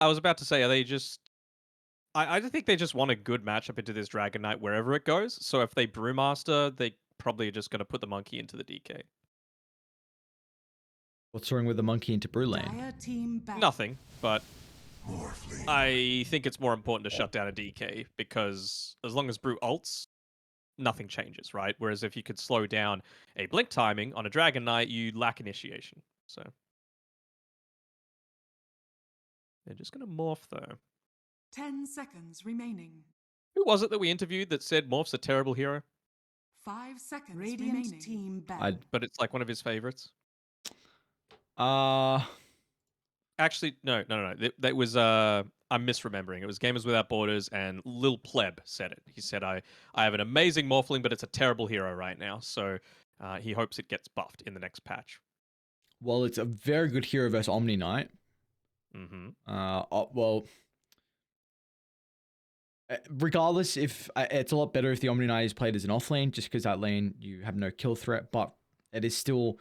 I was about to say, are they just? I think they just want a good matchup into this Dragon Knight wherever it goes. So if they Brewmaster, they probably are just going to put the monkey into the DK. What's wrong with the monkey into Brew Lane? Nothing, but I think it's more important to shut down a DK because as long as Brew ults, nothing changes, right? Whereas if you could slow down a blink timing on a Dragon Knight, you lack initiation. So they're just going to morph though. 10 seconds remaining. Who was it that we interviewed that said Morph's a terrible hero? 5 seconds Radiant remaining. Team I'd- But it's like one of his favorites. Uh, Actually, no. That was I'm misremembering. It was Gamers Without Borders, and Lil Pleb said it. He said, "I have an amazing Morphling, but it's a terrible hero right now. So he hopes it gets buffed in the next patch." well, it's a very good hero versus Omni Knight. Mm-hmm. Well, regardless, if it's a lot better if the Omni Knight is played as an off lane, just because that lane you have no kill threat, but it is still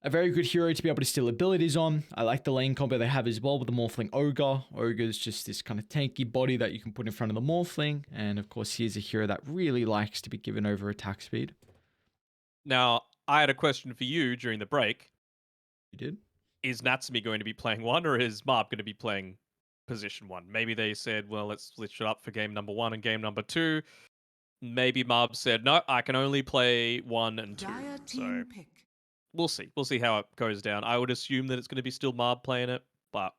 a very good hero to be able to steal abilities on. I like the lane combo they have as well with the Morphling Ogre. Ogre is just this kind of tanky body that you can put in front of the Morphling. And of course, he's a hero that really likes to be given over attack speed. Now, I had a question for you during the break. You did? Is Natsumi going to be playing one, or is Marb going to be playing position one? Maybe they said, well, let's switch it up for game number 1 and game number 2. Maybe Marb said, no, I can only play 1 and 2. So pick. we'll see. We'll see how it goes down. I would assume that it's going to be still Marb playing it, but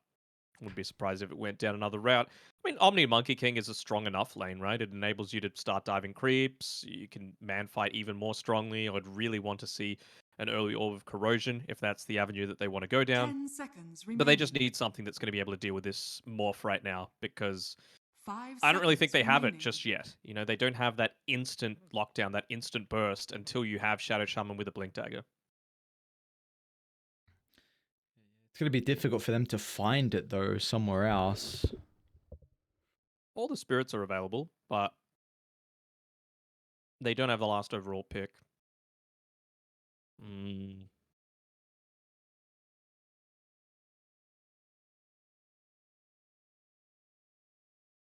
wouldn't be surprised if it went down another route. I mean, Omni Monkey King is a strong enough lane, right? It enables you to start diving creeps. You can man fight even more strongly. I would really want to see an early Orb of Corrosion if that's the avenue that they want to go down. 10 seconds remaining. But they just need something that's going to be able to deal with this morph right now because 5 I don't really think they have it remaining. just yet. You know, they don't have that instant lockdown, that instant burst until you have Shadow Shaman with a Blink Dagger. It's going to be difficult for them to find it, though, somewhere else. All the spirits are available, but they don't have the last overall pick.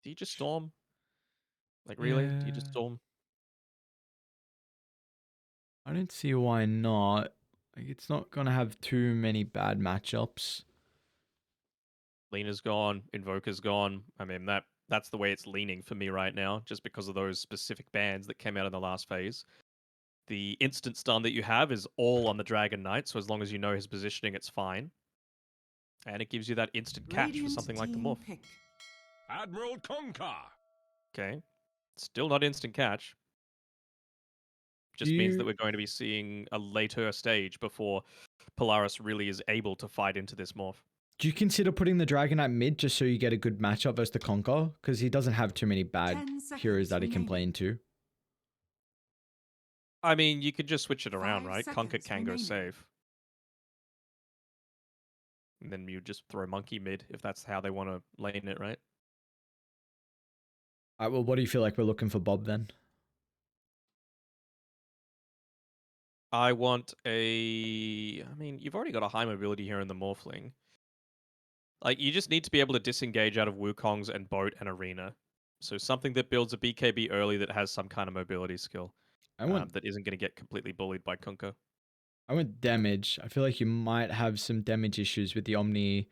Do you just storm? Like, really? Do you just Yeah. storm? I don't see why not. Like, it's not going to have too many bad matchups. Lena's gone, Invoker's gone. I mean, that's the way it's leaning for me right now, just because of those specific bans that came out in the last phase. The instant stun that you have is all on the Dragon Knight, so as long as you know his positioning, it's fine. And it gives you that instant catch Radiant for something like the morph. pick. Admiral Conker. Okay. Still not instant catch. Just means that we're going to be seeing a later stage before Polaris really is able to fight into this morph. Do you consider putting the Dragon at mid just so you get a good matchup versus the Conquer? Because he doesn't have too many bad heroes that he can play into. I mean, you could just switch it around, 5 right? Conker can go remaining. safe. And then you just throw Monkey mid if that's how they want to lane it, right? Alright, well, what do you feel like we're looking for Bob then? I want a... I mean, you've already got a high mobility here in the Morphling. Like, you just need to be able to disengage out of Wukongs and Boat and Arena. So something that builds a BKB early that has some kind of mobility skill. That isn't going to get completely bullied by Kunkka. I want damage. I feel like you might have some damage issues with the Omni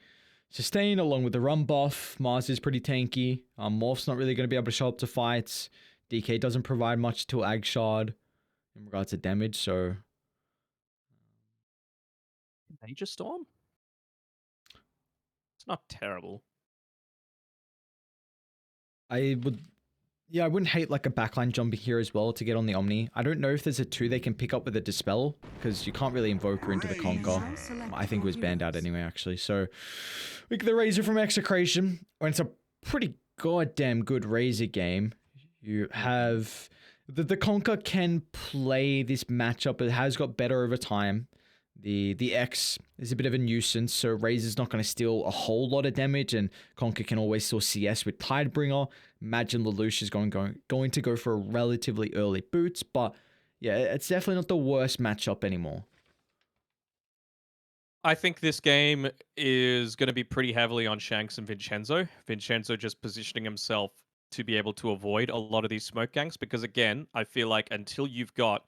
Sustain along with the run buff. Mars is pretty tanky. Morph's not really going to be able to show up to fights. DK doesn't provide much to Agshard in regards to damage, so... Major Storm? It's not terrible. I wouldn't hate like a backline jumping here as well to get on the Omni. I don't know if there's a 2 they can pick up with a Dispel, because you can't really invoke her into the Conquer. I think it was banned out anyway, actually. So, we get the Razor from Execration. And it's a pretty goddamn good Razor game. You have... The Conquer can play this matchup. It has got better over time. The X is a bit of a nuisance, so Razor's not going to steal a whole lot of damage, and Conker can always steal CS with Tidebringer. Imagine Lelouch is going to go for a relatively early boots, but yeah, it's definitely not the worst matchup anymore. I think this game is going to be pretty heavily on Shanks and Vincenzo. Vincenzo just positioning himself to be able to avoid a lot of these smoke ganks because again, I feel like until you've got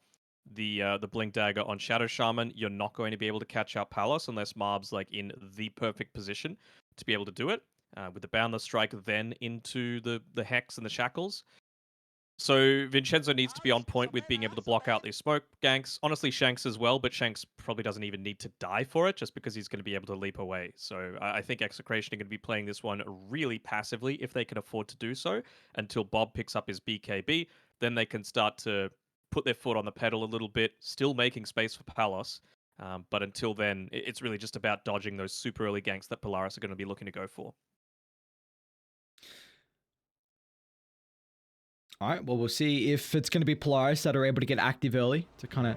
the blink dagger on Shadow Shaman, you're not going to be able to catch out Palos unless Marb's like in the perfect position to be able to do it. With the Boundless Strike then into the Hex and the Shackles. So Vincenzo needs to be on point with being able to block out these smoke ganks. Honestly, Shanks as well, but Shanks probably doesn't even need to die for it just because he's going to be able to leap away. So I think Execration are going to be playing this one really passively if they can afford to do so until Bob picks up his BKB. Then they can start to put their foot on the pedal a little bit, still making space for Palos. But until then, it's really just about dodging those super early ganks that Polaris are going to be looking to go for. All right, well, we'll see if it's going to be Polaris that are able to get active early to kind of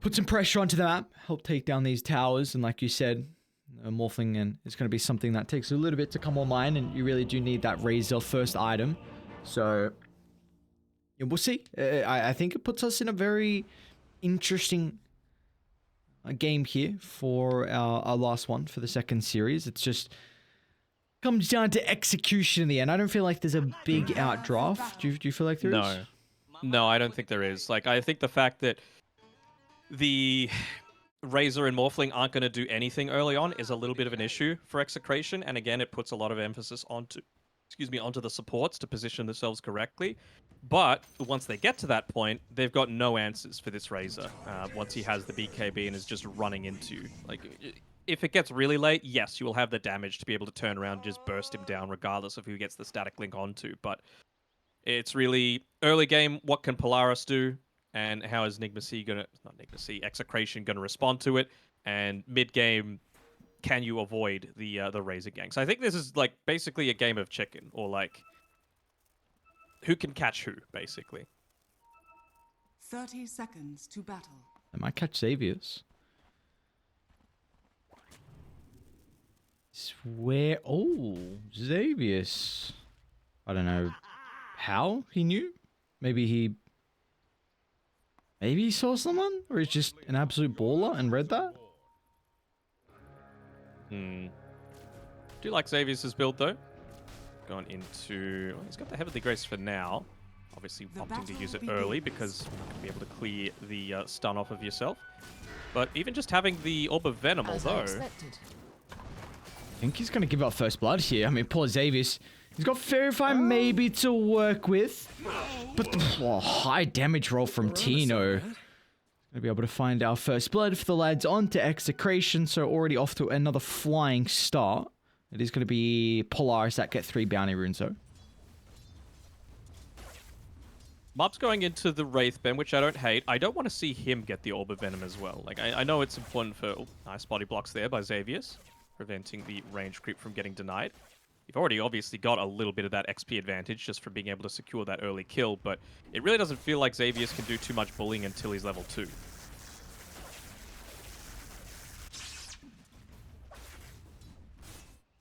put some pressure onto the map, help take down these towers. And like you said, Morphling is going to be something that takes a little bit to come online, and you really do need that Razor first item. So yeah, we'll see. I think it puts us in a very interesting game here for our last one for the second series. It's just comes down to execution in the end. I don't feel like there's a big outdraft. Do you feel like there is? No, I don't think there is. Like, I think the fact that the Razor and Morphling aren't going to do anything early on is a little bit of an issue for Execration. And again, it puts a lot of emphasis onto the supports to position themselves correctly. But once they get to that point, they've got no answers for this Razor. Once he has the BKB and is just running into, like, if it gets really late, yes, you will have the damage to be able to turn around and just burst him down regardless of who gets the static link onto. But it's really early game, what can Polaris do? And how is Execration gonna respond to it? And mid game, can you avoid the Razor ganks? I think this is like basically a game of chicken, or like who can catch who, basically. 30 seconds to battle. I might catch Xavier's. Swear. Oh, Xavier's. I don't know how he knew. Maybe he saw someone, or he's just an absolute baller and read that. Do you like Xavier's build though? Gone into. Well, he's got the Heavenly Grace for now. Obviously, opting to use it early because you're not going to be able to clear the stun off of yourself. But even just having the Orb of Venom, although. I think he's going to give up first blood here. I mean, poor Xavier's. He's got Verify maybe to work with. But the high damage roll from Tino. Going to be able to find our first blood for the lads onto Execration. So already off to another flying start. It is going to be Polaris that get 3 bounty runes though. Mob's going into the Wraith Ben, which I don't hate. I don't want to see him get the Orb of Venom as well. Like, I know it's important for... Oh, nice body blocks there by Xavier's, preventing the range creep from getting denied. You've already obviously got a little bit of that XP advantage just from being able to secure that early kill, but it really doesn't feel like Xavier's can do too much bullying until he's level 2.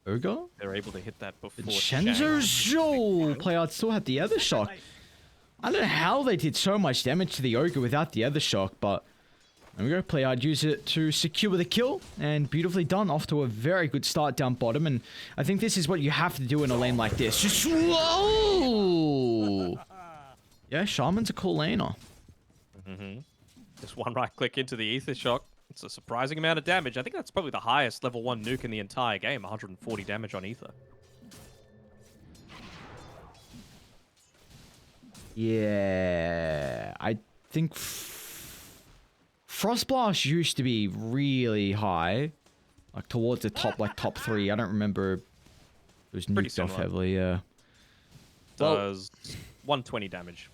Ogre? They're able to hit that before Vincenzo Joel! Playout still had the other shock. I don't know how they did so much damage to the Ogre without the other shock, but there we go. Playout used it to secure the kill, and beautifully done. Off to a very good start down bottom, and I think this is what you have to do in a lane like this. Just whoa! Yeah, Shaman's a cool laner. Just one right click into the Ether Shock. It's a surprising amount of damage. I think that's probably the highest level 1 nuke in the entire game, 140 damage on Ether. Yeah, I think Frostblast used to be really high, like towards the top, like top 3. I don't remember. It was nuked off heavily. Yeah. Does 120 damage.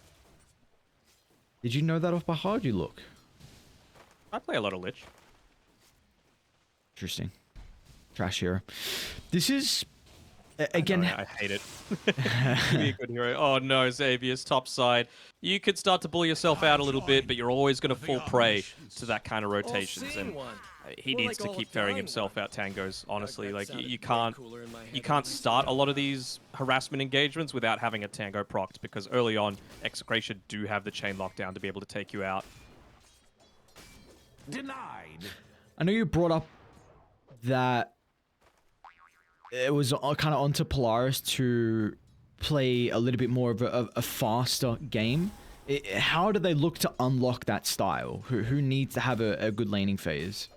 Did you know that off by heart? You look. I play a lot of Lich. Interesting. Trash hero. This is again. I hate it. Give me a good hero. Oh no, Xavier's top side. You could start to bully yourself out a little bit, but you're always going to fall prey to that kind of rotations. And he needs to keep ferrying himself out tangos. Honestly, like you can't start a lot of these harassment engagements without having a tango procced, because early on, Execration do have the chain lockdown to be able to take you out. Denied. I know you brought up that it was kind of onto Polaris to play a little bit more of a faster game. How do they look to unlock that style? Who needs to have a good laning phase?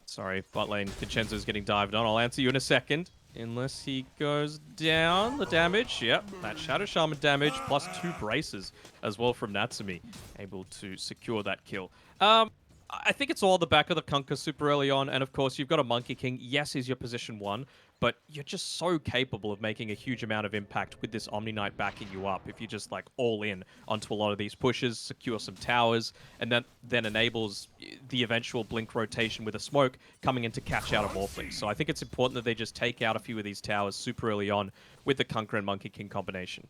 Sorry, bot lane. Vincenzo's getting dived on. I'll answer you in a second. Unless he goes down. The damage, yep. That Shadow Shaman damage plus 2 braces as well from Natsumi. Able to secure that kill. I think it's all the back of the Kunkka super early on. And of course, you've got a Monkey King. Yes, he's your position 1. But you're just so capable of making a huge amount of impact with this Omni Knight backing you up. If you just like all in onto a lot of these pushes, secure some towers, and then enables the eventual blink rotation with a smoke coming in to catch out a Morphling. So I think it's important that they just take out a few of these towers super early on with the Kunkka and Monkey King combination.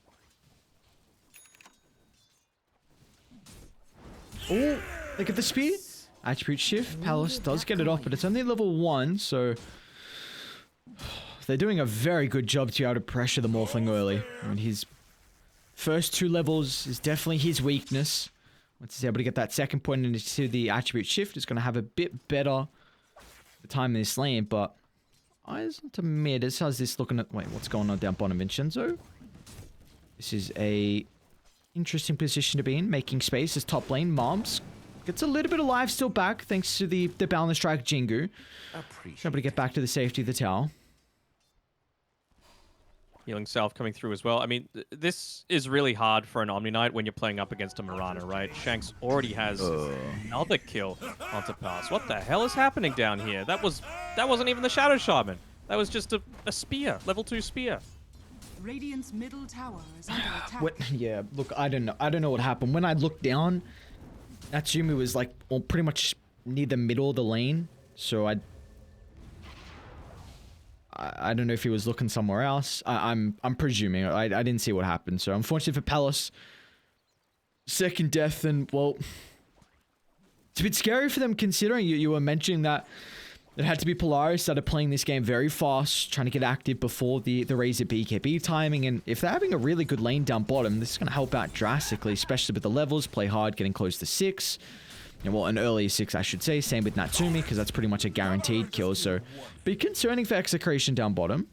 Oh, look at the speed. Attribute shift. Palace does get it off, but it's only level 1, so they're doing a very good job to be able to pressure the Morphling early. I mean, his first 2 levels is definitely his weakness. Once he's able to get that second point into the attribute shift, it's going to have a bit better the time in this lane, but eyes to mid. How's this looking at... Wait, what's going on down bottom, Vincenzo? This is a interesting position to be in, making space as top lane. Moms gets a little bit of life still back, thanks to the balance strike Jingu. Able to get back to the safety of the tower. Healing Salve coming through as well. I mean, this is really hard for an Omni Knight when you're playing up against a Mirana, right? Shanks already has another kill onto pass. What the hell is happening down here? That wasn't even the Shadow Shaman. That was just a spear, level 2 spear. Radiant's middle tower is under attack. What? Yeah, look, I don't know what happened. When I looked down, Natsumi was like pretty much near the middle of the lane, so I don't know if he was looking somewhere else. I'm presuming. I didn't see what happened. So unfortunately for Palace, second death, and well, it's a bit scary for them considering you were mentioning that it had to be Polaris that are playing this game very fast, trying to get active before the Razor BKB timing. And if they're having a really good lane down bottom, this is going to help out drastically, especially with the levels. Play hard, getting close to 6. Yeah, well, an early 6, I should say. Same with Natsumi, because that's pretty much a guaranteed kill. So, be concerning for Execration down bottom.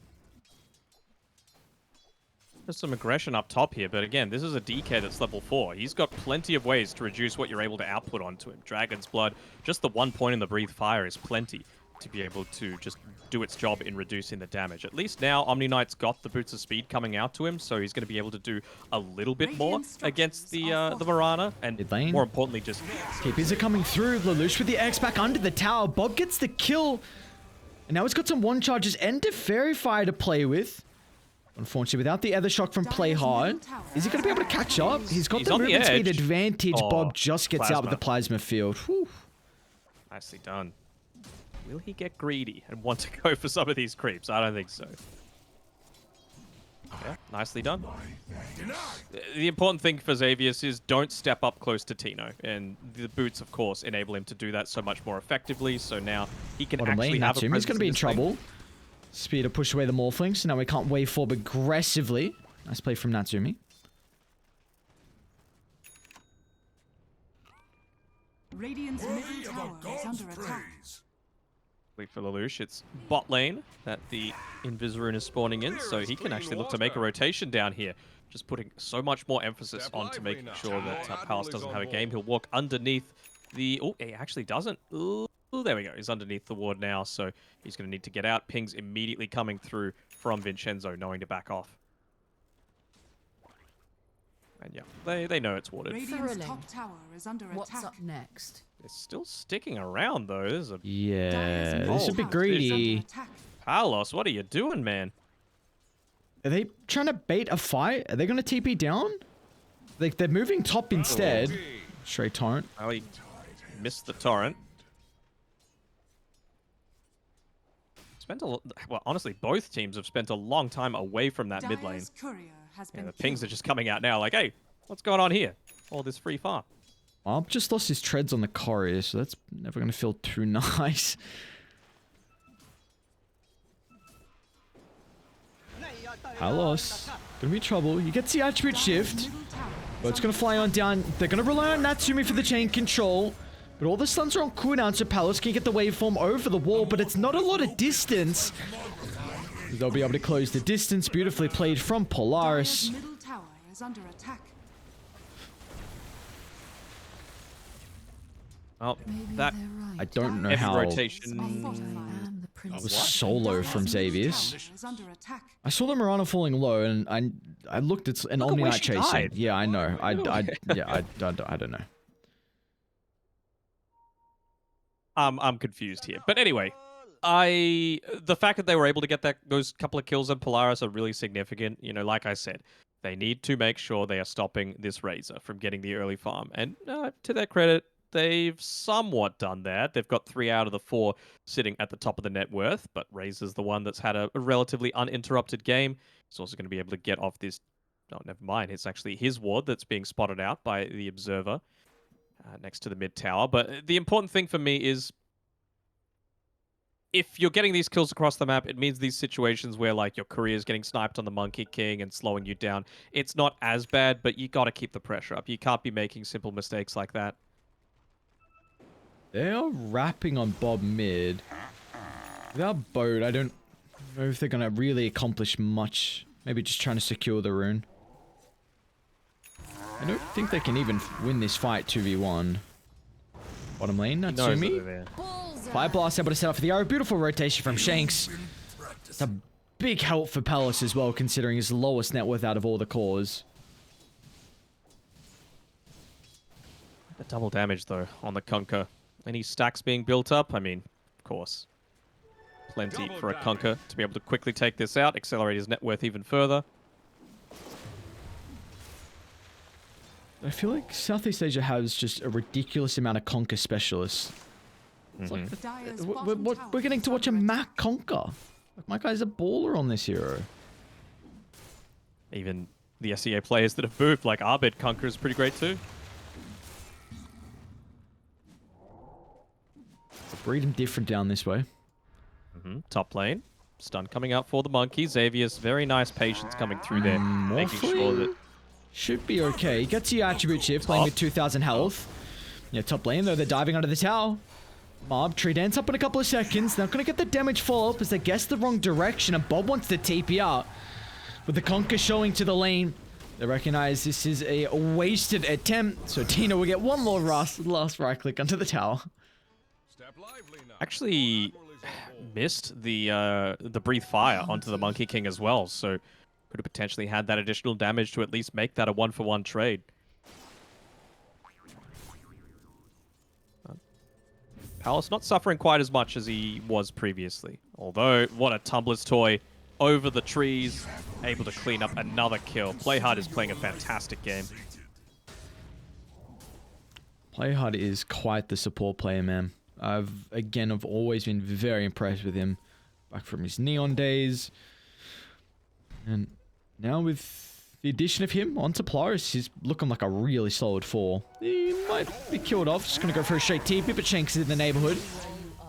There's some aggression up top here, but again, this is a DK that's level 4. He's got plenty of ways to reduce what you're able to output onto him. Dragon's Blood, just the 1 point in the Breathe Fire is plenty to be able to just do its job in reducing the damage. At least now, Omni Knight's got the Boots of Speed coming out to him, so he's going to be able to do a little bit more against the Mirana, and more importantly, just... Keepers are coming through. Lelouch with the X back under the tower. Bob gets the kill, and now he's got some 1 charges and a Fairy Fire to play with. Unfortunately, without the Ether Shock from Play Hard, is he going to be able to catch up? He's got the movement speed advantage. Bob just gets out with the Plasma Field. Whew. Nicely done. Will he get greedy and want to go for some of these creeps? I don't think so. Yeah, nicely done. The important thing for Xavius is don't step up close to Tino. And the boots, of course, enable him to do that so much more effectively. So now he can actually have a presence. He's going to be in trouble. Speed to push away the Morphlings. So now we can't wave forward aggressively. Nice play from Natsumi. Radiant's middle tower is under attack. For Lelouch, it's bot lane that the Invis is spawning in, so he can actually look to make a rotation down here. Just putting so much more emphasis on to making sure that Palace doesn't have a game. He'll walk underneath the... Oh, he actually doesn't. Ooh, there we go. He's underneath the ward now, so he's going to need to get out. Pings immediately coming through from Vincenzo, knowing to back off. And yeah, they know it's warded. Radiant's top tower is under attack. What's up next? It's still sticking around, though. This is a... Yeah, this is a bit greedy. Palos, what are you doing, man? Are they trying to bait a fight? Are they going to TP down? Like, they're moving top instead. Straight torrent. Oh, he missed the torrent. Well, honestly, both teams have spent a long time away from that mid lane. Yeah, the pings are just coming out now like, hey, what's going on here? All this free farm. I've just lost his treads on the courier, so that's never going to feel too nice. Palos. Gonna be trouble. He gets the attribute shift. But it's gonna fly on down. They're gonna rely on Natsumi for the chain control. But all the stuns are on cooldown, so Palace can get the waveform over the wall, but it's not a lot of distance. They'll be able to close the distance. Beautifully played from Polaris. Middle tower is under attack. Oh, that I don't know heavy how rotation. it was solo from Xavier's. Is under attack. I saw the Mirana falling low, and I looked at an Look at Omni where Knight she chasing. died. Yeah, I know. I don't know. I'm confused here. But anyway, the fact that they were able to get those couple of kills on Polaris are really significant. You know, like I said, they need to make sure they are stopping this Razor from getting the early farm. And to their credit, they've somewhat done that. They've got 3 out of the 4 sitting at the top of the net worth, but Razor's the one that's had a relatively uninterrupted game. He's also going to be able to get off this. Oh, never mind. It's actually his ward that's being spotted out by the Observer. Next to the mid tower. But the important thing for me is if you're getting these kills across the map, it means these situations where like your career is getting sniped on the Monkey King and slowing you down. It's not as bad, but you got to keep the pressure up. You can't be making simple mistakes like that. They are wrapping on Bob mid. Without Boat, I don't know if they're going to really accomplish much. Maybe just trying to secure the rune. I don't think they can even win this fight 2v1. Bottom lane, Natsumi. Fire Blast able to set up for the arrow. Beautiful rotation from Shanks. It's a big help for Palace as well, considering his lowest net worth out of all the cores. The double damage, though, on the Conquer. Any stacks being built up? I mean, of course. Plenty for a Conquer to be able to quickly take this out, accelerate his net worth even further. I feel like Southeast Asia has just a ridiculous amount of Conquer specialists. It's like we're getting to watch a Mac Conquer. Like, my guy's a baller on this hero. Even the SEA players that have moved, like Arbit Conquer is pretty great too. Breed him different down this way. Top lane. Stun coming out for the Monkey. Xavier's very nice patience coming through there. Making sure that... Should be okay. He gets the attribute shift, playing with 2,000 health. Yeah, top lane though, they're diving under the tower. Mob, tree dance up in a couple of seconds. Not going to get the damage follow-up as they guess the wrong direction, and Bob wants to TP out. With the Conquer showing to the lane, they recognize this is a wasted attempt, so Tina will get one more last right click onto the tower. Actually missed the Breathe Fire onto the Monkey King as well, so could have potentially had that additional damage to at least make that a 1-for-1 trade. Palace not suffering quite as much as he was previously. Although, what a Tumblr's toy over the trees, able to clean up another kill. Playhard is playing a fantastic game. Playhard is quite the support player, man. I've always been very impressed with him. Back from his Neon days. And now with the addition of him onto Polaris, he's looking like a really solid 4. He might be killed off. Just going to go for a straight TP, but Shanks is in the neighborhood.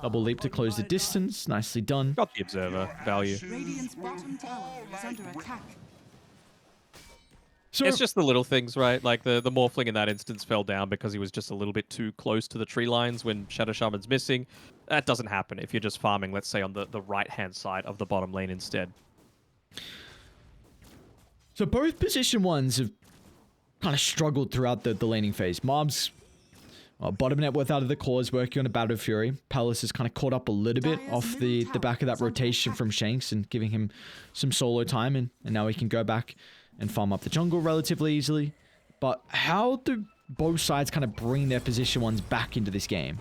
Double leap to close the distance. Nicely done. Got the Observer value. Radiant's bottom tower is under attack. So, It's just the little things, right? Like the Morphling in that instance fell down because he was just a little bit too close to the tree lines when Shadow Shaman's missing. That doesn't happen if you're just farming, let's say, on the right-hand side of the bottom lane instead. So both position ones have kind of struggled throughout the laning phase. Mob's bottom net worth out of the cores, working on a Battle Fury. Palace has kind of caught up a little bit off the back of that rotation from Shanks and giving him some solo time, and now he can go back and farm up the jungle relatively easily. But how do both sides kind of bring their position ones back into this game?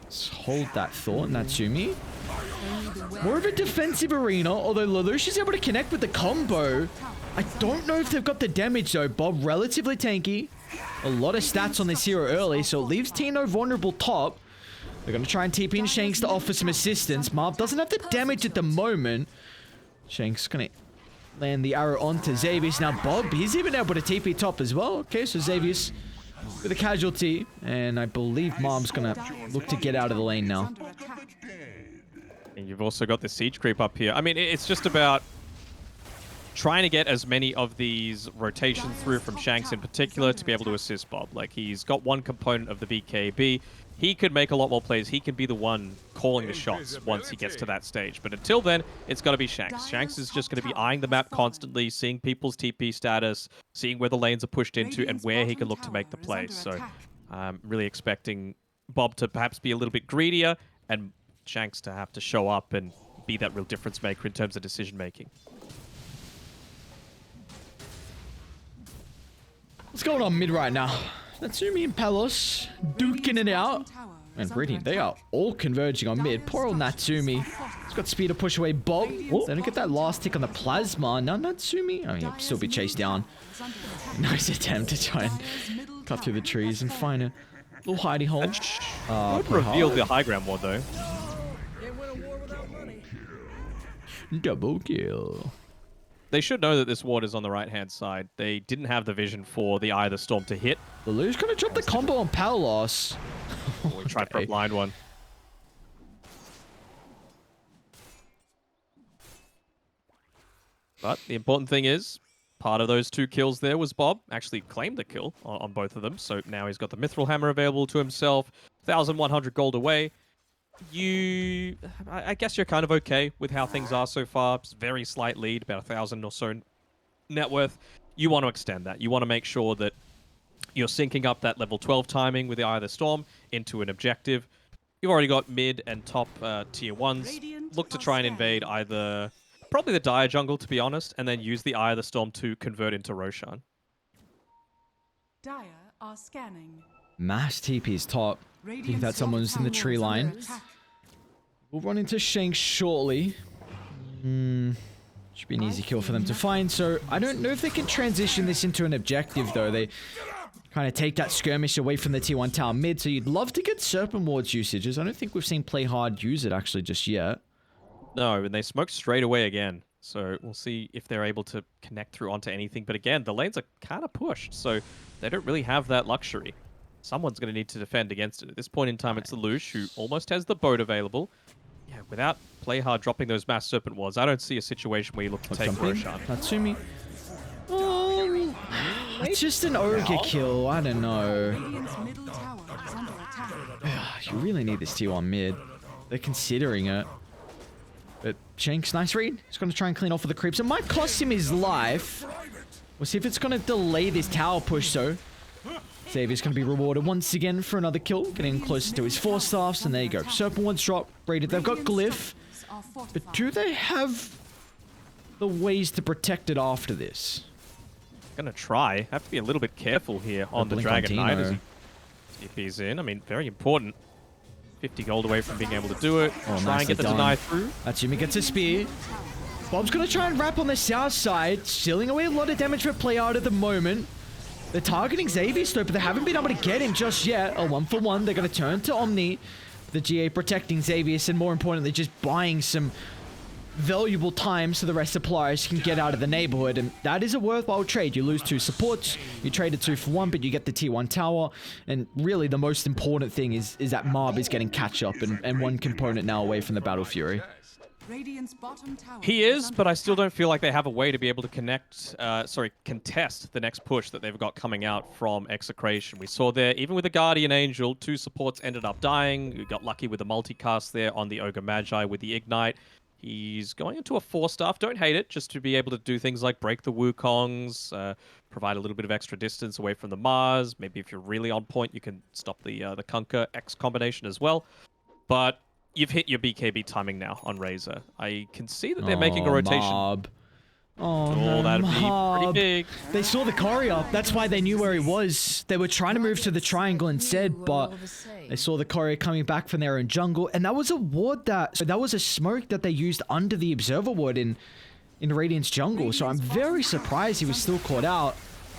Let's hold that thought, Natsumi. More of a defensive arena, although Lelouch is able to connect with the combo. I don't know if they've got the damage though. Bob relatively tanky. A lot of stats on this hero early, so it leaves Tino vulnerable top. They're going to try and TP in Shanks to offer some assistance. Marv doesn't have the damage at the moment. Shanks going to land the arrow onto Xavius. Now Bob, he's even able to TP top as well. Okay, so Xavius with a casualty. And I believe Marv's going to look to get out of the lane now. And you've also got the siege creep up here. I mean, it's just about trying to get as many of these rotations through from Shanks in particular to be able to assist Bob. Like, he's got one component of the BKB. he could make a lot more plays. He can be the one calling the shots once he gets to that stage. But until then, it's got to be Shanks. Shanks is just going to be eyeing the map constantly, seeing people's TP status, seeing where the lanes are pushed into, and where he can look to make the plays. So I'm really expecting Bob to perhaps be a little bit greedier and Shanks to have to show up and be that real difference maker in terms of decision making. What's going on mid right now? Natsumi and Palos duking it out. And Radiant, they are all converging on mid. Poor old Natsumi. He's got speed to push away Bob. Oh, they don't get that last tick on the plasma. Now Natsumi, oh, he'll still be chased down. Nice attempt to try and cut through the trees and find a little hidey hole. Would reveal the high ground ward though. Double kill. They should know that this ward is on the right-hand side. They didn't have the vision for the Eye of the Storm to hit. Lelou's gonna drop the combo on Palos. We tried for a blind one. But the important thing is, part of those 2 kills there was Bob actually claimed the kill on both of them. So now he's got the Mithril Hammer available to himself, 1,100 gold away. I guess you're kind of okay with how things are so far. It's a very slight lead, about 1,000 or so net worth. You want to extend that. You want to make sure that you're syncing up that level 12 timing with the Eye of the Storm into an objective. You've already got mid and top tier 1s. Look to try and invade either, probably the Dire jungle to be honest, and then use the Eye of the Storm to convert into Roshan. Dire are scanning. Mass TP's top. I think that someone's in the tree line. We'll run into Shanks shortly. Should be an easy kill for them to find. So I don't know if they can transition this into an objective though. They kind of take that skirmish away from the tier 1 tower mid. So you'd love to get Serpent Ward's usages. I don't think we've seen Play Hard use it actually just yet. No, and they smoke straight away again. So we'll see if they're able to connect through onto anything. But again, the lanes are kind of pushed. So they don't really have that luxury. Someone's going to need to defend against it. At this point in time, it's Lelouch, who almost has the boat available. Yeah, without Play Hard dropping those mass Serpent Wards, I don't see a situation where you look to take Roshan. Natsumi. It's just an Ogre kill. I don't know. You really need this tier 1 mid. They're considering it. But Shanks, nice read. He's going to try and clean off with the creeps. It might cost him his life. We'll see if it's going to delay this tower push, though. Xavier's going to be rewarded once again for another kill, getting closer to his 4 staffs, and there you go. Serpent Ward's drop, rated. They've got Glyph, but do they have the ways to protect it after this? Gonna try. Have to be a little bit careful here on the Dragon Knight as he TP's in. I mean, very important. 50 gold away from being able to do it. Try and get the deny through. Natsumi gets a spear. Bob's going to try and wrap on the south side, stealing away a lot of damage for Play Hard at the moment. They're targeting Xavier though, but they haven't been able to get him just yet. A 1-for-1. They're going to turn to Omni. The GA protecting Xavier, and more importantly, just buying some valuable time so the rest of Polaris can get out of the neighborhood. And that is a worthwhile trade. You lose 2 supports. You trade a 2-for-1, but you get the tier 1 tower. And really, the most important thing is that Marb is getting catch-up and 1 component now away from the Battle Fury. He is, but I still don't feel like they have a way to be able to contest the next push that they've got coming out from Execration. We saw there, even with the Guardian Angel, 2 supports ended up dying. We got lucky with the multicast there on the Ogre Magi with the Ignite. He's going into a 4-staff. Don't hate it, just to be able to do things like break the Wukongs, provide a little bit of extra distance away from the Mars. Maybe if you're really on point, you can stop the Kunkka X combination as well. But you've hit your BKB timing now on Razor. I can see that they're making a rotation. Mob. Oh, no, that'd be Mob. pretty big. They saw the courier. That's why they knew where he was. They were trying to move to the triangle instead, but they saw the courier coming back from their own jungle. And that was a ward that was a smoke that they used under the observer ward in Radiant's jungle. So I'm very surprised he was still caught out.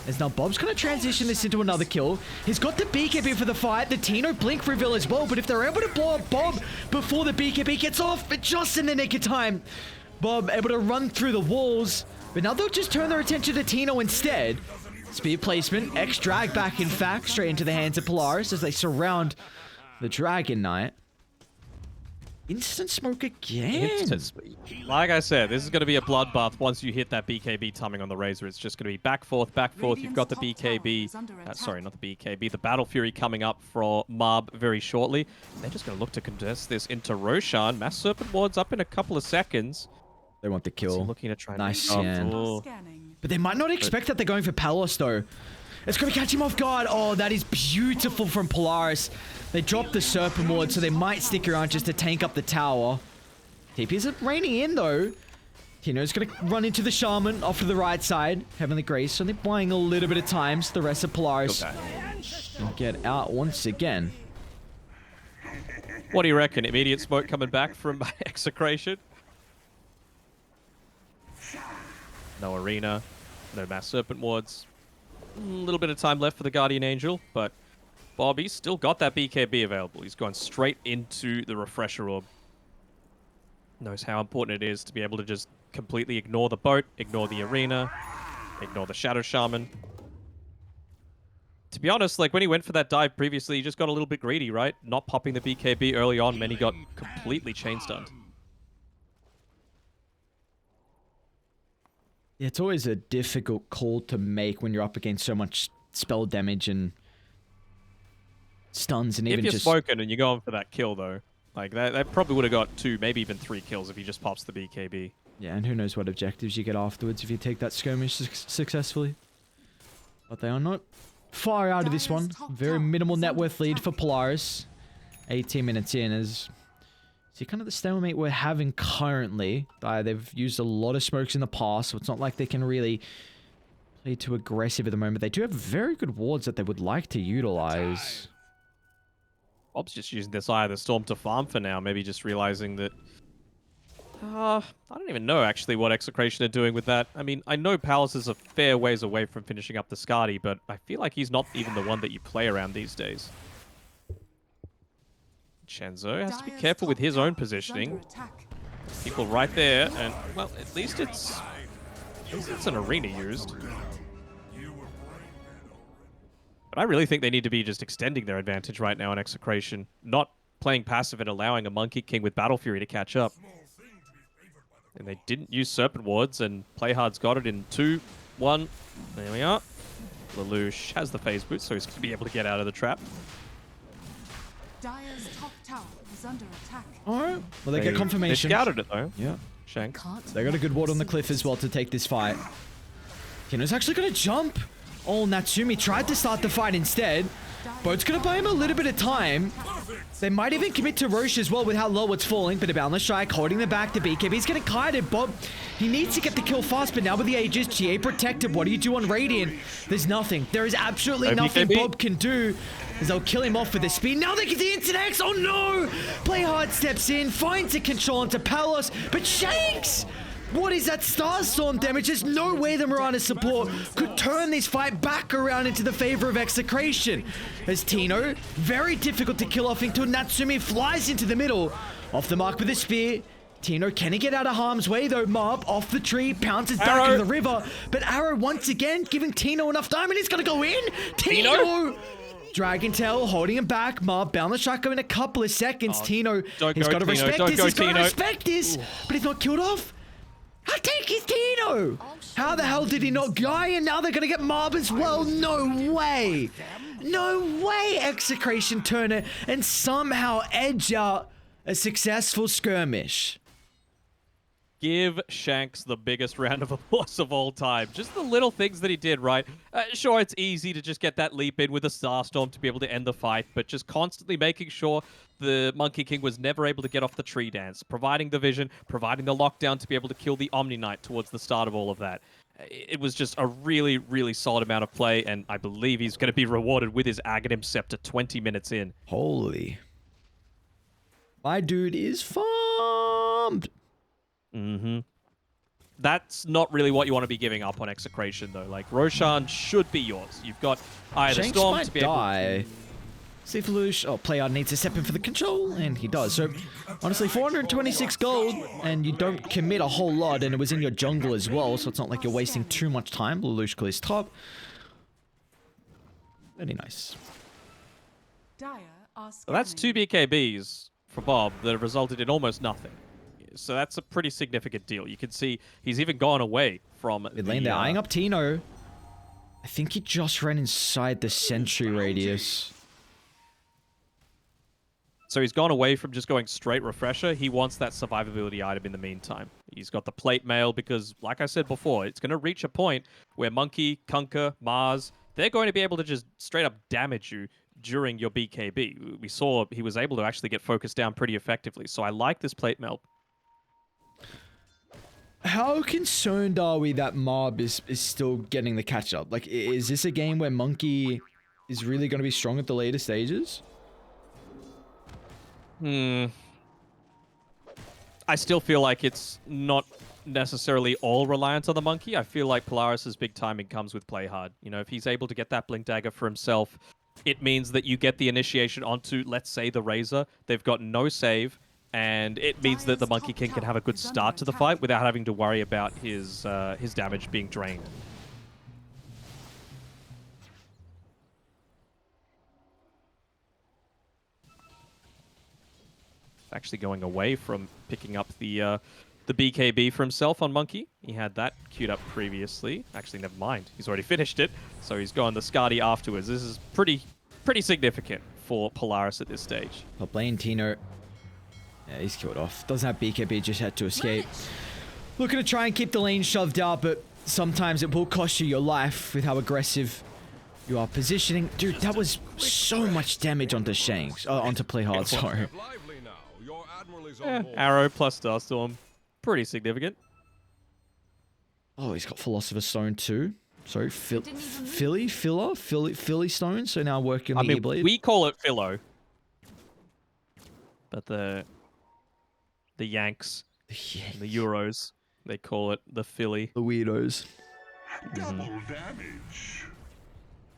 As now Bob's going to transition this into another kill. He's got the BKB for the fight. The Tino Blink reveal as well. But if they're able to blow up Bob before the BKB gets off, but just in the nick of time, Bob able to run through the walls. But now they'll just turn their attention to Tino instead. Spear placement. X-Drag back, in fact, straight into the hands of Polaris as they surround the Dragon Knight. Instant smoke again. Instant speed. Like I said, this is going to be a bloodbath once you hit that BKB timing on the Razor. It's just going to be back, forth, back, forth. You've got the BKB, sorry, not the BKB, the Battle Fury coming up for Marb very shortly. They're just going to look to contest this into Roshan. Mass Serpent Ward's up in a couple of seconds. They want the kill. Looking to try and Nice, yeah. Oh. But they might not expect that they're going for Palace, though. It's going to catch him off guard. Oh, that is beautiful from Polaris. They dropped the Serpent Ward, so they might stick around just to tank up the tower. TP's raining in, though. Tino's going to run into the Shaman off to the right side. Heavenly Grace, so they're buying a little bit of time, so the rest of Polaris can get out once again. What do you reckon? Immediate smoke coming back from Execration? No Arena, no Mass Serpent Wards. A little bit of time left for the Guardian Angel, but Bobby's still got that BKB available. He's gone straight into the Refresher Orb. Knows how important it is to be able to just completely ignore the boat, ignore the arena, ignore the Shadow Shaman. To be honest, like when he went for that dive previously, he just got a little bit greedy, right? Not popping the BKB early on, then he got completely chain stunned. It's always a difficult call to make when you're up against so much spell damage and stuns and even if just... you're smoking and you're going for that kill, though, like that probably would have got 2, maybe even 3 kills if he just pops the BKB. Yeah, and who knows what objectives you get afterwards if you take that skirmish successfully. But they are not far out of this one. Very minimal net worth lead for Polaris. 18 minutes in is... See, kind of the stalemate we're having currently. They've used a lot of smokes in the past, so it's not like they can really play too aggressive at the moment. They do have very good wards that they would like to utilize. Bob's just using this Eye of the Storm to farm for now, maybe just realizing that... I don't even know, actually, what Execration are doing with that. I mean, I know Palace is a fair ways away from finishing up the Skadi, but I feel like he's not even the one that you play around these days. Chenzo has to be careful with his own positioning. People right there, and, well, at least it's an arena used. But I really think they need to be just extending their advantage right now in Execration, not playing passive and allowing a Monkey King with Battle Fury to catch up. And they didn't use Serpent Wards, and Playhard's got it in 2, 1. There we are. Lelouch has the phase boost, so he's going to be able to get out of the trap. Dire's top tower is under attack. Alright, well they get confirmation. They scouted it though. Yeah. Shank. They got a good ward on the cliff as well to take this fight. Tino's actually going to jump. Oh, Natsumi tried to start the fight instead. Boat's going to buy him a little bit of time. They might even commit to Roche as well with how low it's falling, but a boundless strike holding them back to BKB. He's getting kited. Bob, he needs to get the kill fast, but now with the Aegis, GA protected. What do you do on Radiant? There's nothing. There is absolutely nothing Bob can do, as they'll kill him off with the speed. Now they get the Instant X. Oh no! Playhard steps in, finds a control into Palos, but Shanks! What is that Starstorm damage? There's no way the Mirana support could turn this fight back around into the favor of Execration. As Tino, very difficult to kill off until Natsumi flies into the middle. Off the mark with a spear. Tino, can he get out of harm's way though? Marb off the tree, pounces back in the river. But Arrow once again giving Tino enough time, and he's gonna go in. Tino! Dragon Tail holding him back. Marb bound the shotgun in a couple of seconds. Tino, he's got to respect this. He's got to respect this. But he's not killed off. How take is Tino? How the hell did he not die? And now they're going to get Marb as well. No way. No way. Execration turn it and somehow edge out a successful skirmish. Give Shanks the biggest round of applause of all time. Just the little things that he did, right? Sure, it's easy to just get that leap in with a Starstorm to be able to end the fight, but just constantly making sure the Monkey King was never able to get off the tree dance, providing the vision, providing the lockdown to be able to kill the Omni Knight towards the start of all of that. It was just a really, really solid amount of play, and I believe he's going to be rewarded with his Aghanim Scepter 20 minutes in. Holy. My dude is farmed. Mm-hmm. That's not really what you want to be giving up on Execration, though. Like, Roshan should be yours. You've got Eye of the Storm to be able to... See if Lelouch, Playard needs to step in for the control, and he does. So, honestly, 426 gold, and you don't commit a whole lot, and it was in your jungle as well, so it's not like you're wasting too much time. Lelouch clears top. Very nice. So that's 2 BKBs for Bob that have resulted in almost nothing. So that's a pretty significant deal. You can see he's even gone away from Mid lane, they're eyeing up Tino. I think he just ran inside the sentry radius. So he's gone away from just going straight refresher. He wants that survivability item in the meantime. He's got the plate mail because, like I said before, it's going to reach a point where Monkey, Kunkka, Mars, they're going to be able to just straight up damage you during your BKB. We saw he was able to actually get focused down pretty effectively. So I like this plate mail. How concerned are we that Mob is still getting the catch up? Like, is this a game where Monkey is really going to be strong at the later stages? I still feel like it's not necessarily all reliant on the Monkey. I feel like Polaris' big timing comes with play hard. You know, if he's able to get that Blink Dagger for himself, it means that you get the initiation onto, let's say, the Razor. They've got no save, and it means that the Monkey King can have a good start to the fight without having to worry about his damage being drained. Actually going away from picking up the BKB for himself on Monkey. He had that queued up previously. Actually, never mind. He's already finished it, so he's gone the Skadi afterwards. This is pretty significant for Polaris at this stage. Top lane, Tino. Yeah, he's killed off. Doesn't have BKB, just had to escape. Looking to try and keep the lane shoved out, but sometimes it will cost you your life with how aggressive you are positioning. Dude, that was so much damage onto Shanks. Onto play hard, sorry. Yeah, Arrow plus Starstorm. Pretty significant. Oh, he's got Philosopher's Stone too. Sorry, Philly Stone. So now working on the E-Blade. We call it Philo. But the Yanks, the Euros, they call it the Philly. The weirdos. Double damage.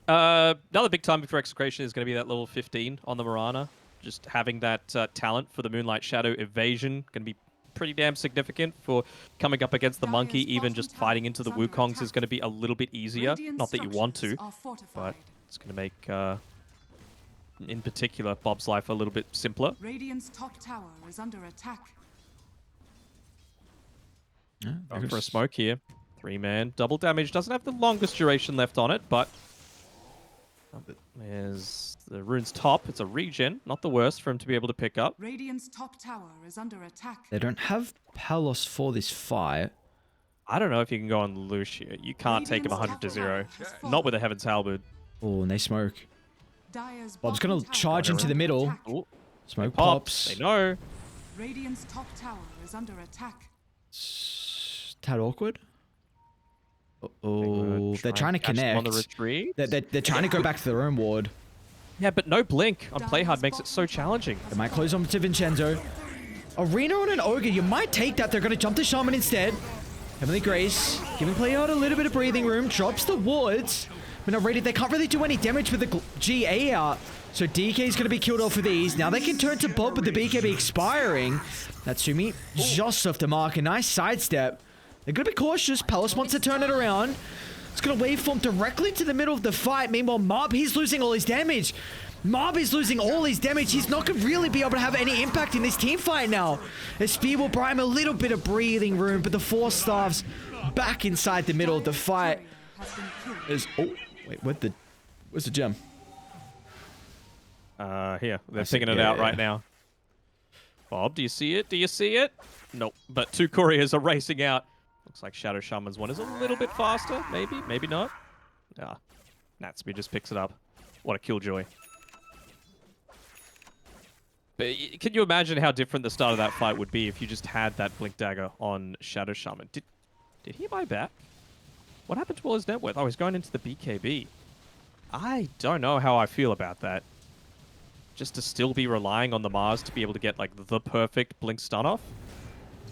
Another big time for Execration is going to be that level 15 on the Mirana. Just having that talent for the Moonlight Shadow evasion going to be pretty damn significant for coming up against the Monkey. Even just fighting into the Wukongs is going to be a little bit easier. Not that you want to, but it's going to make, in particular, Bob's life a little bit simpler. Radiant's top tower is under attack. Yeah, Going for a smoke here. 3-man. Double damage. Doesn't have the longest duration left on it, but there's the rune's top. It's a regen. Not the worst for him to be able to pick up. Radiant's top tower is under attack. They don't have Palos for this fight. I don't know if you can go on Lucia. You can't take him 100 to 0. Not with a Heaven's Halberd. Oh, and they smoke. Dire's Bob's going to charge into the middle. Ooh, Smoke pops. pops. They know. Radiant's top tower is under attack. Tad awkward. Oh, they're trying to connect. On the retreat. They're trying to go back to their own ward. Yeah, but no blink on Playhard makes it so challenging. They might close on to Vincenzo. Arena on an Ogre. You might take that. They're going to jump to Shaman instead. Heavenly Grace. Giving Playhard a little bit of breathing room. Drops the wards. But not ready. They can't really do any damage with the GA out. So DK is going to be killed off with these. Now they can turn to Bob with the BKB expiring. Natsumi just off the mark. A nice sidestep. They're going to be cautious. Palace wants to turn it around. It's going to waveform directly to the middle of the fight. Meanwhile, Mob, he's losing all his damage. Mob is losing all his damage. He's not going to really be able to have any impact in this team fight now. As Spear will buy him a little bit of breathing room, but the Force Staff's back inside the middle of the fight. Oh, wait, where's the gem? Here. They're picking it out right now. Bob, do you see it? Do you see it? Nope. But two couriers are racing out. Looks like Shadow Shaman's one is a little bit faster. Maybe, maybe not. Ah, Natsby just picks it up. What a killjoy. But can you imagine how different the start of that fight would be if you just had that Blink Dagger on Shadow Shaman? Did he buy back? What happened to all his net worth? Oh, he's going into the BKB. I don't know how I feel about that. Just to still be relying on the Mars to be able to get like the perfect Blink stun off.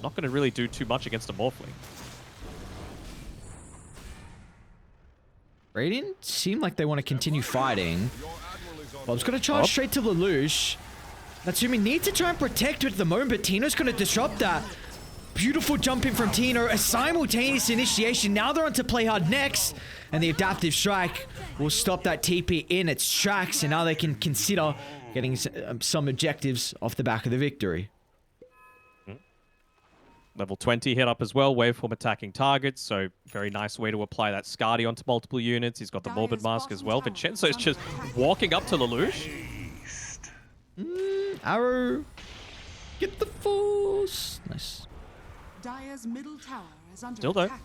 Not going to really do too much against a Morphling. Radiant seem like they want to continue fighting. Bob's going to charge straight to Lelouch. Natsumi needs to try and protect it at the moment, but Tino's going to disrupt that. Beautiful jump in from Tino. A simultaneous initiation. Now they're on to play hard next. And the adaptive strike will stop that TP in its tracks. And now they can consider getting some objectives off the back of the victory. Level 20 hit up as well, waveform attacking targets, so very nice way to apply that Skadi onto multiple units. He's got the Morbid Mask as well. Vincenzo's just walking up to Lelouch. Arrow. Get the force. Nice. Dire's middle tower is under Still though, attack.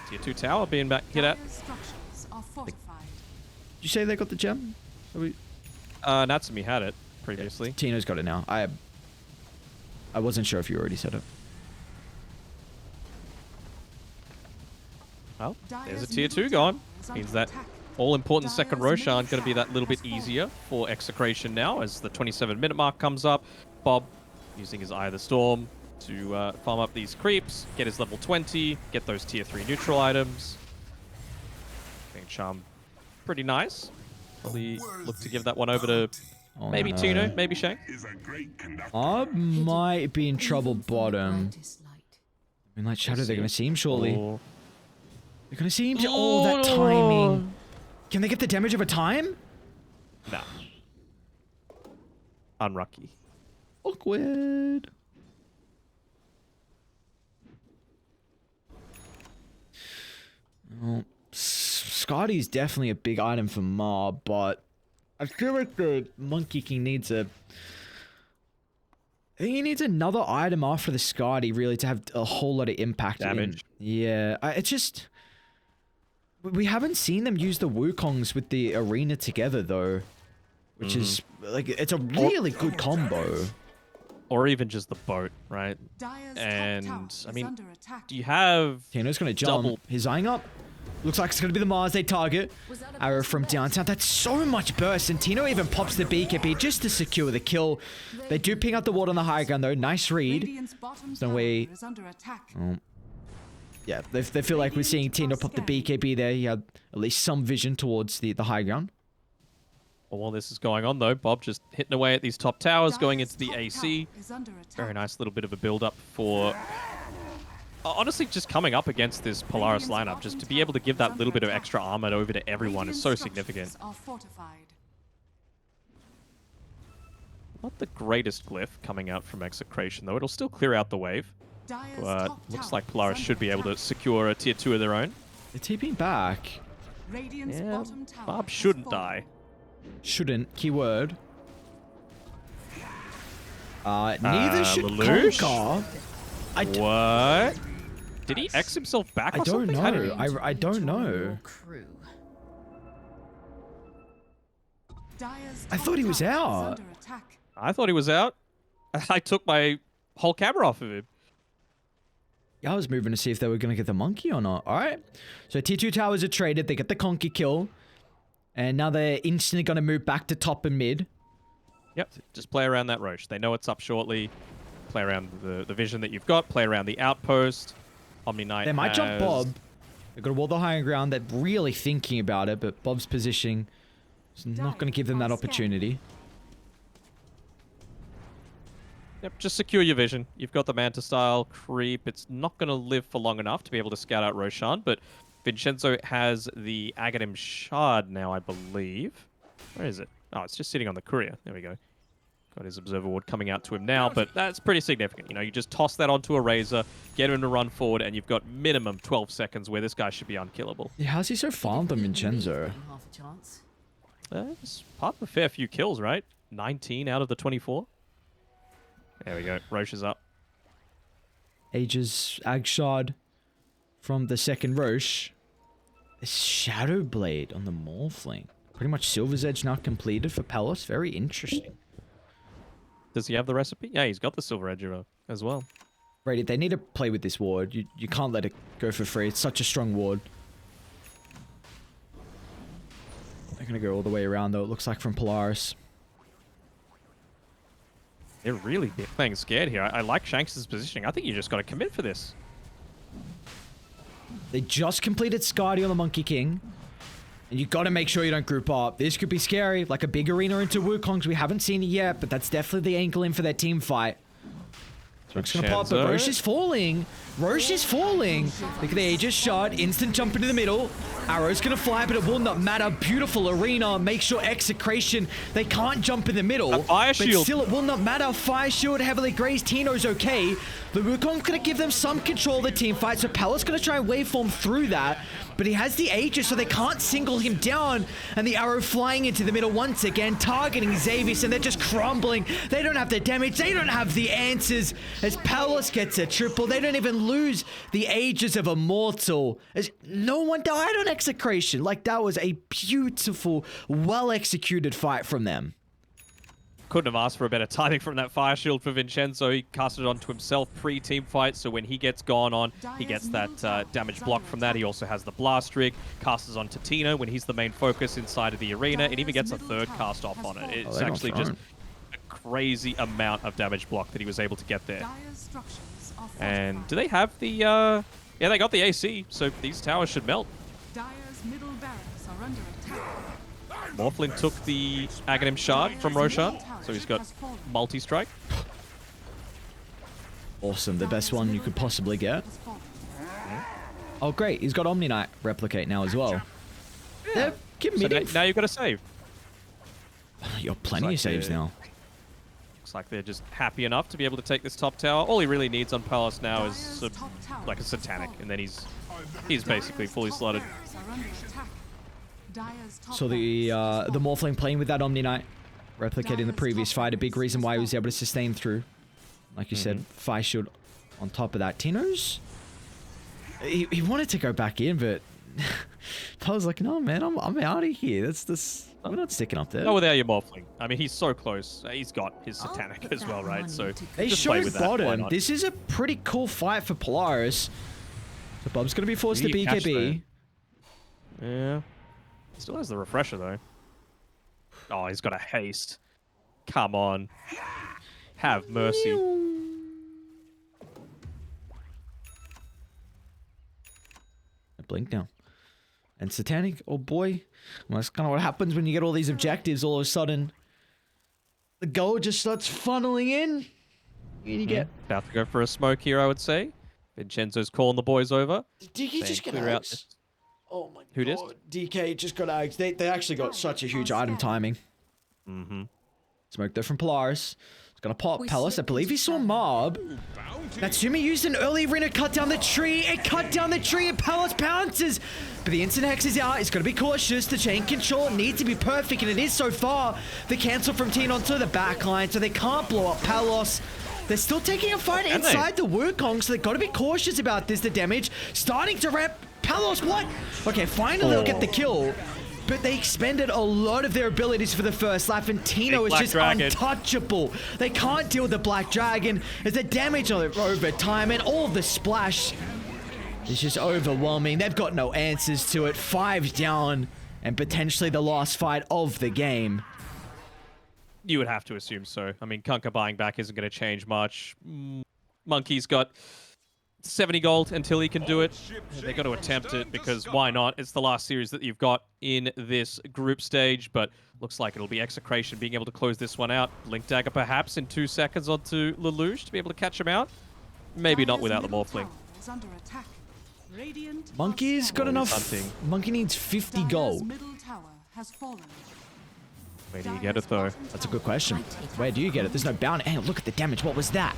tier 2 tower being back hit at. Dire's structures are fortified. Did you say they got the gem? Natsumi had it previously. Tino's got it now. I wasn't sure if you already said it. Well, there's a tier 2 gone. Means that all-important second Roshan going to be that little bit easier for Execration now as the 27-minute mark comes up. Bob using his Eye of the Storm to farm up these creeps, get his level 20, get those tier 3 neutral items. I think Charm pretty nice. Probably look to give that one over to maybe Tino, maybe Shank. I might be in trouble bottom. Moonlight Shadow, they're going to see him shortly. Oh. They're going to see him. Oh, that timing. Can they get the damage over time? Nah. Unlucky. Awkward. Well, Scotty's definitely a big item for Mob, but I feel like the Monkey King needs a... I think he needs another item after the Scotty, really, to have a whole lot of impact. Damage. Yeah, it's just... We haven't seen them use the Wukongs with the arena together, though. Which is, like, it's a really good combo. Or even just the boat, right? Dire's And, top tower I is mean, under attack. do you have... Tino's gonna jump. Double. He's eyeing up. Looks like it's gonna be the Mars they target. Arrow from downtown. That's so much burst. And Tino even pops the BKB just to secure the kill. They do ping out the ward on the high ground though. Nice read. Radiant's bottom No tower way. is under attack. Yeah, they feel like we're seeing Tino pop the BKB there. He had at least some vision towards the high ground. Well, while this is going on, though, Bob just hitting away at these top towers, going into the Dire's top AC. tower is under attack. Very nice little bit of a build-up for... honestly, just coming up against this Polaris lineup, just to be able to give that little bit of extra armor over to everyone is so significant. Structures are fortified. Not the greatest glyph coming out from Execration, though. It'll still clear out the wave. Dire's But top looks tower like Polaris is should be under able to attack. secure a tier 2 of their own. They're TPing back. Radiant's Yeah, bottom tower Bob has shouldn't fallen. die. Shouldn't. Keyword. Neither should Lelouch? Conquer. What? Did he X himself back I or don't something? How did know. he- I don't know. Dire's I top thought he was tower is out. under attack. I thought he was out. I took my whole camera off of him. Yeah, I was moving to see if they were going to get the monkey or not. All right. So T2 towers are traded. They get the conky kill. And now they're instantly going to move back to top and mid. Yep, just play around that Roche. They know it's up shortly. Play around the vision that you've got. Play around the outpost. Omni Knight They might jump has- Bob. They've got to wall the higher ground. They're really thinking about it, but Bob's positioning is not going to give them that opportunity. Yep, just secure your vision. You've got the Manta style creep. It's not going to live for long enough to be able to scout out Roshan, but Vincenzo has the Aghanim Shard now, I believe. Where is it? Oh, it's just sitting on the courier. There we go. Got his Observer Ward coming out to him now, but that's pretty significant. You know, you just toss that onto a Razor, get him to run forward, and you've got minimum 12 seconds where this guy should be unkillable. Yeah, how's he so farmed on Vincenzo? It's part of a fair few kills, right? 19 out of the 24. There we go. Roche is up. Aegis Agshard from the second Roche. A Shadow Blade on the Morphling. Pretty much Silver's Edge now completed for Palace. Very interesting. Does he have the recipe? Yeah, he's got the Silver Edge as well. Brady, they need to play with this ward. You can't let it go for free. It's such a strong ward. They're going to go all the way around, though, it looks like, from Polaris. They're really playing scared here. I like Shanks' positioning. I think you just got to commit for this. They just completed Skadi on the Monkey King. And you got to make sure you don't group up. This could be scary, like a big arena into Wukongs. We haven't seen it yet, but that's definitely the angle in for their team fight. Smoke's gonna pop, but Roche is falling. Roche is falling. Look at the Aegis shot. Instant jump into the middle. Arrow's gonna fly, but it will not matter. Beautiful arena. Make sure Execration, they can't jump in the middle. A fire shield. But still, it will not matter. Fire shield, heavily grazed. Tino's okay. The Wukong's gonna give them some control of the team fight, so Palace gonna try and waveform through that. But he has the Aegis, so they can't single him down. And the arrow flying into the middle once again, targeting Xavius, and they're just crumbling. They don't have the damage. They don't have the answers. As Palace gets a triple, they don't even lose the Aegis of Immortal. As no one died on Execration. Like, that was a beautiful, well-executed fight from them. Couldn't have asked for a better timing from that fire shield for Vincenzo. He casted it onto himself pre-team fight, so when he gets gone on, he gets that damage block from that. He also has the blast rig, casts onto Tino when he's the main focus inside of the arena, and even gets a third cast off on it. It's actually just a crazy amount of damage block that he was able to get there. And do they have the... yeah, they got the AC, so these towers should melt. Dire's middle barracks are under attack. Morphling took the Aghanim shard from Roshan, so he's got multi-strike. Awesome, the best one you could possibly get. Oh great, he's got Omni Knight replicate now as well. Yeah, give me now you've got to save. You got plenty of saves now. Looks like they're just happy enough to be able to take this top tower. All he really needs on Palace now is like a Satanic, and then he's basically fully slotted. So the Morphling playing with that Omni Knight, replicating the previous fight, a big reason why he was able to sustain through. Like you said, Fire Shield on top of that. Tino's, he wanted to go back in, but I was like, no man, I'm out of here. I'm not sticking up there. Not without your Morphling. I mean, he's so close. He's got his Satanic as well, right? So they just play showed with that. bottom. This is a pretty cool fight for Polaris. So Bob's gonna be forced to BKB. Yeah. Still has the refresher though. Oh, he's got a haste. Come on. Have mercy. I blink now. And Satanic, oh boy. Well, that's kind of what happens when you get all these objectives all of a sudden. The gold just starts funneling in. You get... About to go for a smoke here, I would say. Vincenzo's calling the boys over. Did he just get out? Oh my Who god. DK just got ags. They actually got such a huge item timing. Smoke there from Polaris. It's gonna pop Palace. I believe he saw Mob. Natsumi used an early arena cut down the tree. It cut down the tree and Palace pounces. But the instant hex is out. It's got to be cautious. The chain control needs to be perfect, and it is so far. The cancel from Teen onto the backline, so they can't blow up Palace. They're still taking a fight inside the Wukong, so they've got to be cautious about this. The damage starting to ramp. Palace, what? Okay, finally they'll get the kill. But they expended a lot of their abilities for the first lap, and Tino is just untouchable. They can't deal with the Black Dragon. There's the damage over time, and all of the splash is just overwhelming. They've got no answers to it. 5 down, and potentially the last fight of the game. You would have to assume so. I mean, Kunkka buying back isn't going to change much. Monkey's got 70 gold until he can do it. They got to attempt it because why not? It's the last series that you've got in this group stage, but looks like it'll be Execration being able to close this one out. Link Dagger perhaps in 2 seconds onto Lelouch to be able to catch him out. Maybe not without the Morphling. Monkey's got enough. Monkey needs 50 gold. Where do you get it though? That's a good question. Where do you get it? There's no bounty. Hey, look at the damage. What was that?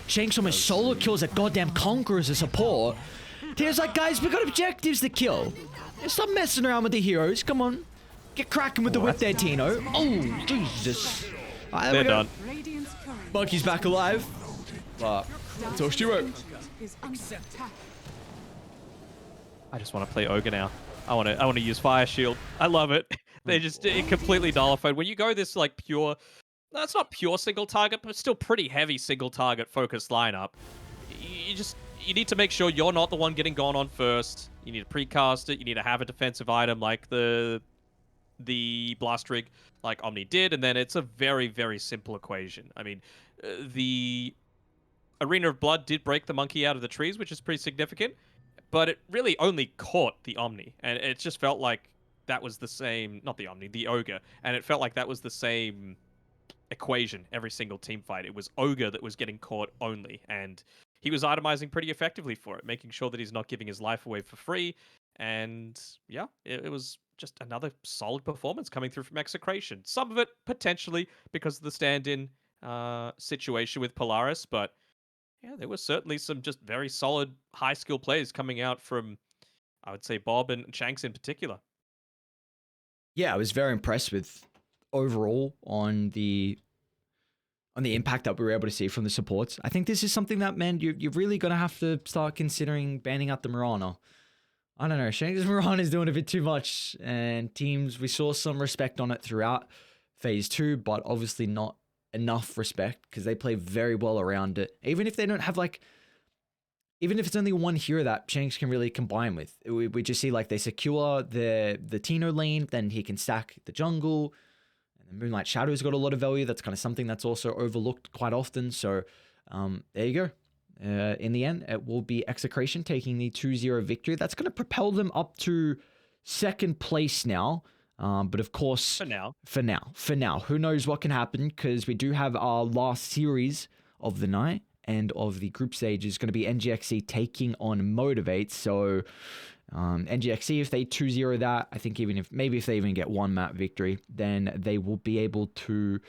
Shanks almost solo kills a goddamn Conqueror as a support. Tina's like, guys, we got objectives to kill. Stop messing around with the heroes. Come on. Get cracking with the whip there, Tino. Oh, Jesus. Right, they're done. Monkey's back alive. That's all she wrote. I just want to play Ogre now. I want to use Fire Shield. I love it. They just completely nullified. When you go this like pure, that's not pure single target, but still pretty heavy single target focused lineup. You need to make sure you're not the one getting gone on first. You need to precast it. You need to have a defensive item like the blast rig, like Omni did, and then it's a very, very simple equation. I mean, the Arena of Blood did break the monkey out of the trees, which is pretty significant, but it really only caught the Omni, and it just felt like that was the same, not the Omni, the Ogre, and it felt like that was the same equation every single team fight. It was Ogre that was getting caught only, and he was itemizing pretty effectively for it, making sure that he's not giving his life away for free. And yeah, it was just another solid performance coming through from Execration. Some of it potentially because of the stand-in situation with Polaris, but yeah, there was certainly some just very solid high skill players coming out from, I would say, Bob and Shanks in particular. Yeah, I was very impressed with overall on the impact that we were able to see from the supports. I think this is something that, man, you're really going to have to start considering banning out the Mirana. I don't know, Shanks' Mirana is doing a bit too much, and teams, we saw some respect on it throughout Phase 2, but obviously not enough respect because they play very well around it. Even if they don't have even if it's only one hero that Shanks can really combine with, we just see like they secure the Tino lane, then he can stack the jungle. And the Moonlight Shadow's got a lot of value. That's kind of something that's also overlooked quite often. So there you go. In the end, it will be Execration taking the 2-0 victory. That's going to propel them up to second place now. But of course, for now, who knows what can happen, because we do have our last series of the night and of the group stage is going to be NGXC taking on Motivate. So NGXC, if they 2-0 that, I think if they even get one map victory, then they will be able to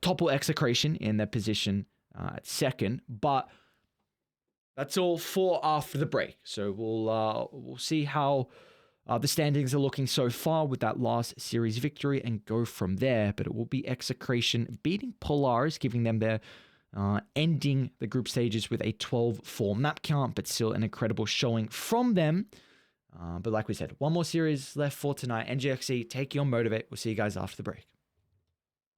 topple Execration in their position at second. But that's all for after the break. So we'll see how the standings are looking so far with that last series victory and go from there. But it will be Execration beating Polaris, giving them their ending the group stages with a 12-4 map count, but still an incredible showing from them. But like we said, one more series left for tonight. NGXC taking on Motivate. We'll see you guys after the break.